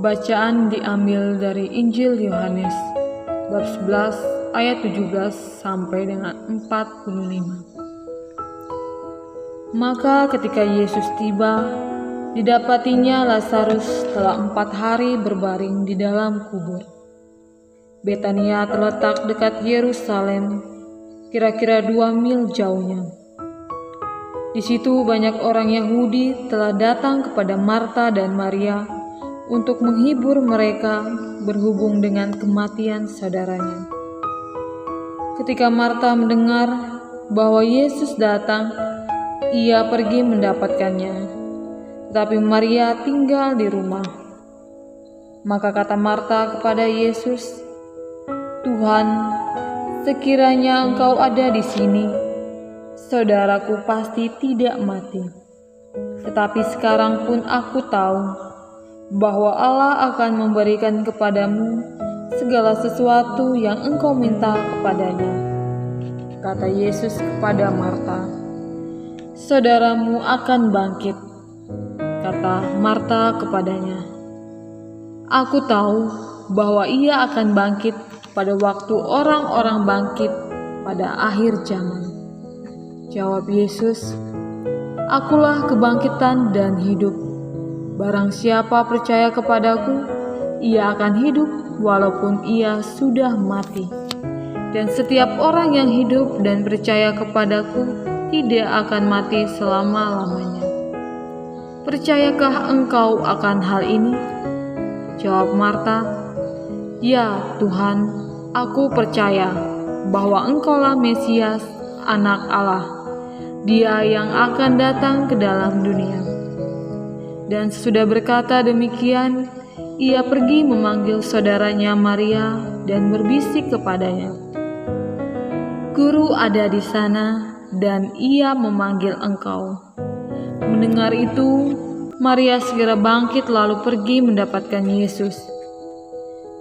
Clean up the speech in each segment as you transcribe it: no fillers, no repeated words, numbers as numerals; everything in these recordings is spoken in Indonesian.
Bacaan diambil dari Injil Yohanes bab 11 ayat 17 sampai dengan 45. Maka ketika Yesus tiba, didapatinya Lazarus telah 4 hari berbaring di dalam kubur. Betania terletak dekat Yerusalem, kira-kira 2 mil jauhnya. Di situ banyak orang Yahudi telah datang kepada Marta dan Maria untuk menghibur mereka berhubung dengan kematian saudaranya. Ketika Marta mendengar bahwa Yesus datang, ia pergi mendapatkannya, tetapi Maria tinggal di rumah. Maka kata Marta kepada Yesus, "Tuhan, sekiranya Engkau ada di sini, saudaraku pasti tidak mati. Tetapi sekarang pun aku tahu bahwa Allah akan memberikan kepadamu segala sesuatu yang engkau minta kepadanya." Kata Yesus kepada Marta, "Saudaramu akan bangkit." Kata Marta kepadanya, "Aku tahu bahwa ia akan bangkit pada waktu orang-orang bangkit pada akhir zaman." Jawab Yesus, "Akulah kebangkitan dan hidup. Barang siapa percaya kepadaku, ia akan hidup walaupun ia sudah mati. Dan setiap orang yang hidup dan percaya kepadaku tidak akan mati selama-lamanya. Percayakah engkau akan hal ini?" Jawab Marta, "Ya Tuhan, aku percaya bahwa Engkaulah Mesias, Anak Allah, Dia yang akan datang ke dalam dunia." Dan sesudah berkata demikian, ia pergi memanggil saudaranya Maria dan berbisik kepadanya, "Guru ada di sana dan ia memanggil engkau." Mendengar itu, Maria segera bangkit lalu pergi mendapatkan Yesus.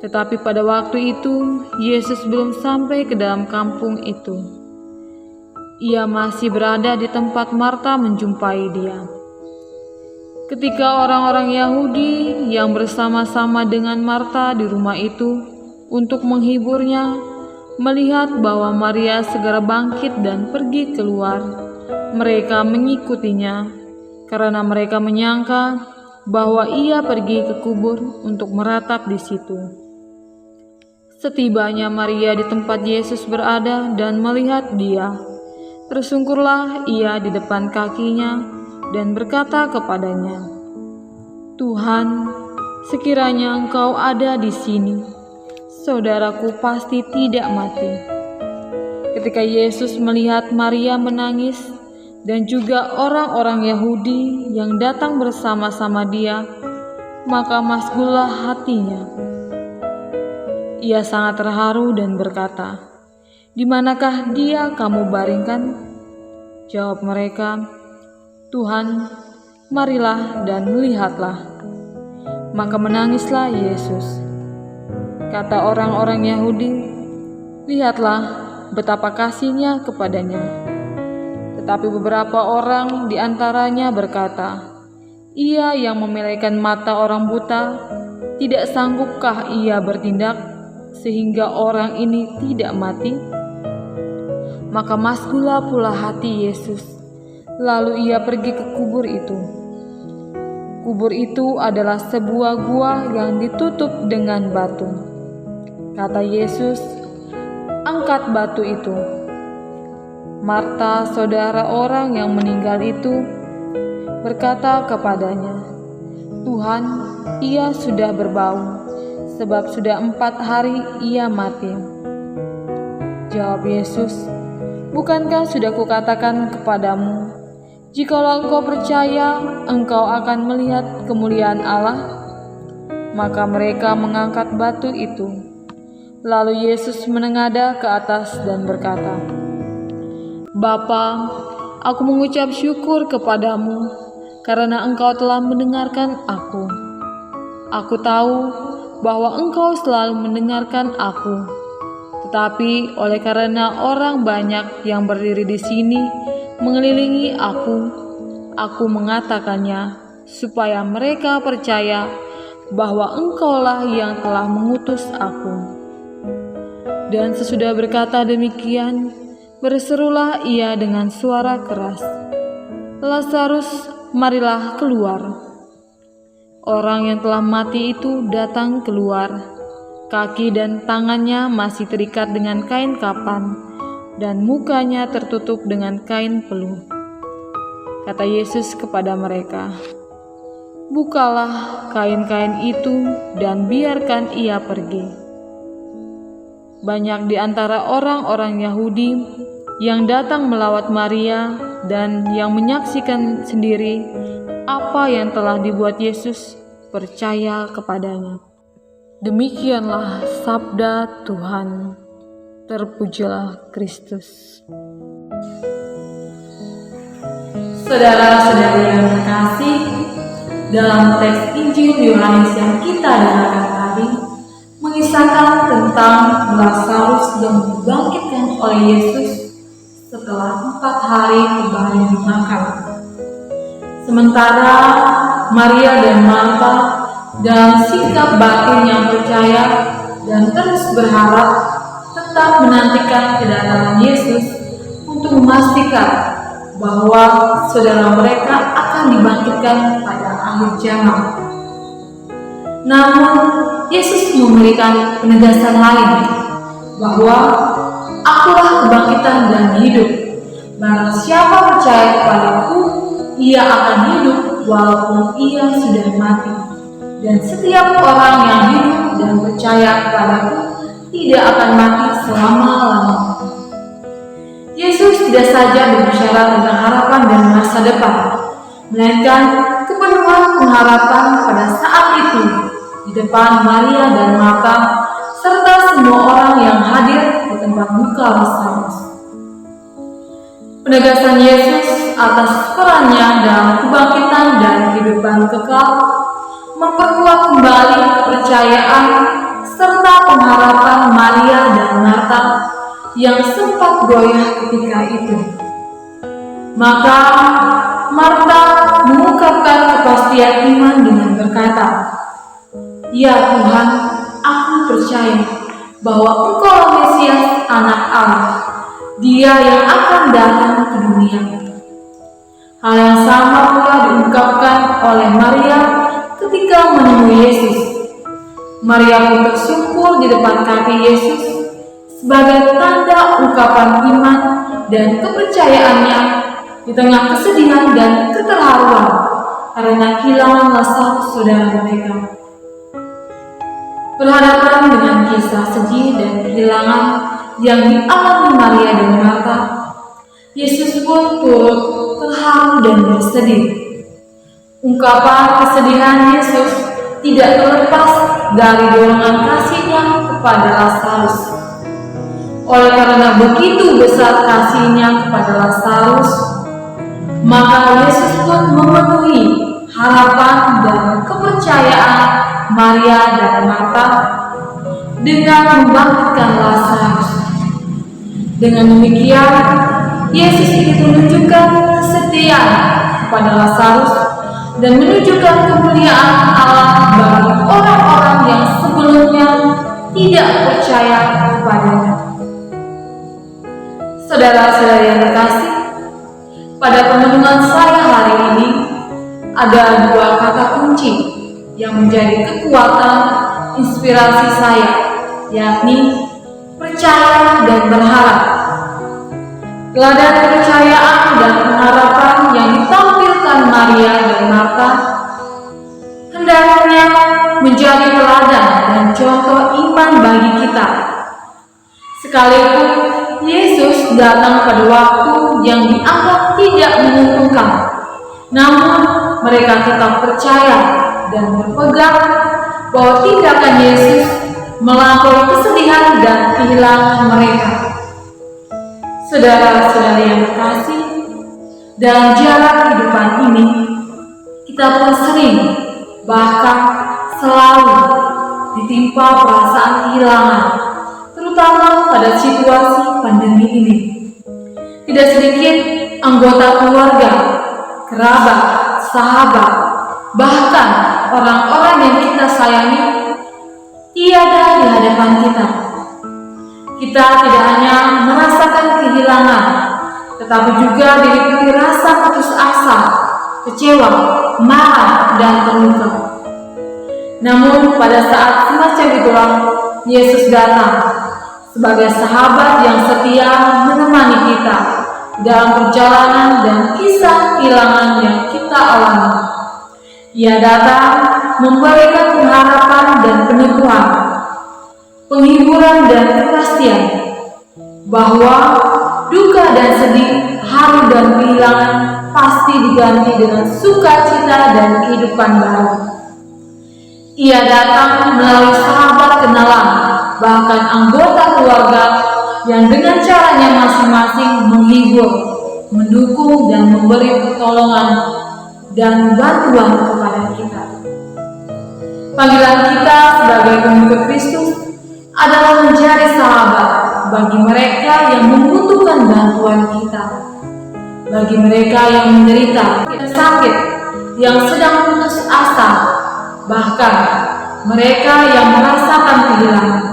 Tetapi pada waktu itu, Yesus belum sampai ke dalam kampung itu. Ia masih berada di tempat Marta menjumpai dia. Ketika orang-orang Yahudi yang bersama-sama dengan Marta di rumah itu untuk menghiburnya melihat bahwa Maria segera bangkit dan pergi keluar, mereka mengikutinya karena mereka menyangka bahwa ia pergi ke kubur untuk meratap di situ. Setibanya Maria di tempat Yesus berada dan melihat dia, tersungkurlah ia di depan kakinya dan berkata kepadanya, "Tuhan, sekiranya Engkau ada di sini, saudaraku pasti tidak mati." Ketika Yesus melihat Maria menangis dan juga orang-orang Yahudi yang datang bersama-sama dia, maka masgullah hatinya. Ia sangat terharu dan berkata, "Di manakah dia kamu baringkan?" Jawab mereka, "Tuhan, marilah dan lihatlah." Maka menangislah Yesus. Kata orang-orang Yahudi, "Lihatlah betapa kasihnya kepadanya." Tetapi beberapa orang di antaranya berkata, "Ia yang memelaikan mata orang buta, tidak sanggupkah ia bertindak sehingga orang ini tidak mati?" Maka masgullah pula hati Yesus. Lalu ia pergi ke kubur itu. Kubur itu adalah sebuah gua yang ditutup dengan batu. Kata Yesus, "Angkat batu itu." Marta, saudara orang yang meninggal itu, berkata kepadanya, "Tuhan, ia sudah berbau, sebab sudah 4 hari ia mati." Jawab Yesus, "Bukankah sudah kukatakan kepadamu, jikalau engkau percaya, engkau akan melihat kemuliaan Allah?" Maka mereka mengangkat batu itu. Lalu Yesus menengadah ke atas dan berkata, "Bapa, aku mengucap syukur kepadamu karena Engkau telah mendengarkan aku. Aku tahu bahwa Engkau selalu mendengarkan aku, tetapi oleh karena orang banyak yang berdiri di sini mengelilingi aku mengatakannya supaya mereka percaya bahwa Engkaulah yang telah mengutus aku. Dan sesudah berkata demikian, berserulah ia dengan suara keras, "Lazarus, marilah keluar." Orang yang telah mati itu datang keluar. Kaki dan tangannya masih terikat dengan kain kapan, dan mukanya tertutup dengan kain peluh. Kata Yesus kepada mereka, "Bukalah kain-kain itu dan biarkan ia pergi." Banyak di antara orang-orang Yahudi yang datang melawat Maria dan yang menyaksikan sendiri apa yang telah dibuat Yesus percaya kepadanya. Demikianlah sabda Tuhan. Terpujilah Kristus. Saudara-saudari yang terkasih, dalam teks Injil Yohanes yang kita dengarkan tadi mengisahkan tentang Lazarus yang dibangkitkan oleh Yesus setelah 4 hari kembali dimakan. Sementara Maria dan Marta dalam sikap batin yang percaya dan terus berharap tetap menantikan kedatangan Yesus untuk memastikan bahwa saudara mereka akan dibangkitkan pada akhir zaman. Namun Yesus memberikan penegasan lain bahwa Akulah kebangkitan dan hidup. Barang siapa percaya kepadaku, ia akan hidup walaupun ia sudah mati. Dan setiap orang yang hidup dan percaya kepadaku tidak akan mati selama-lamanya. Yesus tidak saja berbicara tentang harapan dan masa depan, melainkan kepenuhan pengharapan pada saat itu di depan Maria dan Marta serta semua orang yang hadir di tempat duka Lazarus. Penegasan Yesus atas perannya dalam kebangkitan dan kehidupan kekal memperkuat kembali kepercayaan serta pengharapan Maria dan Marta yang sempat goyah ketika itu. Maka Marta mengungkapkan kepastian iman dengan berkata, "Ya Tuhan, aku percaya bahwa Engkau Mesias, Anak Allah, Dia yang akan datang ke dunia." Hal yang sama pula diungkapkan oleh Maria ketika menemui Yesus. Maria pun tersungkur di depan kaki Yesus sebagai tanda ungkapan iman dan kepercayaannya di tengah kesedihan dan keterharuan karena kehilangan Lazarus saudara mereka. Berhadapan dengan kisah sedih dan kehilangan yang dialami Maria dan Marta, Yesus pun turut terharu dan bersedih. Ungkapan kesedihan Yesus tidak terlepas dari dorongan kasih-Nya kepada Lazarus. Oleh karena begitu besar kasih-Nya kepada Lazarus, maka Yesus pun memenuhi harapan dan kepercayaan Maria dan Marta dengan membangkitkan Lazarus. Dengan demikian, Yesus ingin menunjukkan kesetiaan kepada Lazarus dan menunjukkan kemuliaan Allah bagi orang-orang yang sebelumnya tidak percaya kepadanya. Saudara-saudari yang terkasih, pada perenungan saya hari ini ada 2 kata kunci yang menjadi kekuatan inspirasi saya, yakni percaya dan berharap. Teladan kepercayaan dan pengharapan yang ditampilkan Maria dan Marta hendaknya menjadi teladan dan contoh iman bagi kita. Sekalipun Yesus datang pada waktu yang dianggap tidak menguntungkan, namun mereka tetap percaya dan berpegang bahwa tindakan Yesus melampaui kesedihan dan kehilangan mereka. Saudara-saudari yang terkasih, dalam jalan kehidupan ini, kita pun sering, bahkan selalu ditimpa perasaan kehilangan, terutama pada situasi pandemi ini. Tidak sedikit anggota keluarga, kerabat, sahabat, bahkan orang-orang yang kita sayang kita tidak hanya merasakan kehilangan, tetapi juga diliputi rasa putus asa, kecewa, marah, dan terluka. Namun pada saat semacam itulah Yesus datang sebagai sahabat yang setia menemani kita dalam perjalanan dan kisah kehilangan yang kita alami. Ia datang memberikan pengharapan dan peneguhan, penghiburan dan kepastian bahwa duka dan sedih, haru dan kehilangan pasti diganti dengan sukacita dan kehidupan baru. Ia datang melalui sahabat kenalan, bahkan anggota keluarga yang dengan caranya masing-masing menghibur, mendukung, dan memberi pertolongan dan bantuan kepada kita. Panggilan kita sebagai pengikut Kristus adalah menjadi sahabat bagi mereka yang membutuhkan bantuan kita, bagi mereka yang menderita sakit, yang sedang putus asa, bahkan mereka yang merasakan kehilangan.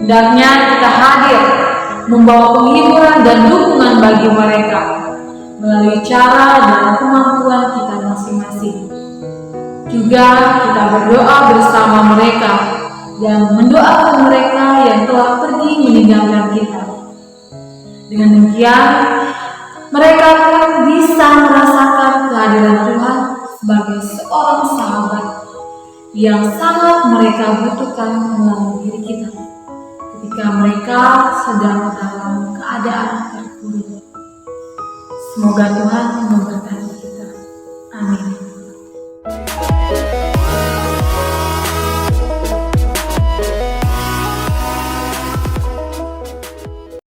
Hendaknya kita hadir membawa penghiburan dan dukungan bagi mereka melalui cara dan kemampuan kita masing-masing. Juga kita berdoa bersama mereka dan mendoakan mereka yang telah pergi meninggalkan kita. Dengan demikian, mereka pun bisa merasakan kehadiran Tuhan sebagai seorang sahabat yang sangat mereka butuhkan melalui diri kita ketika mereka sedang dalam keadaan terpuruk. Semoga Tuhan memberkati kita. Amin.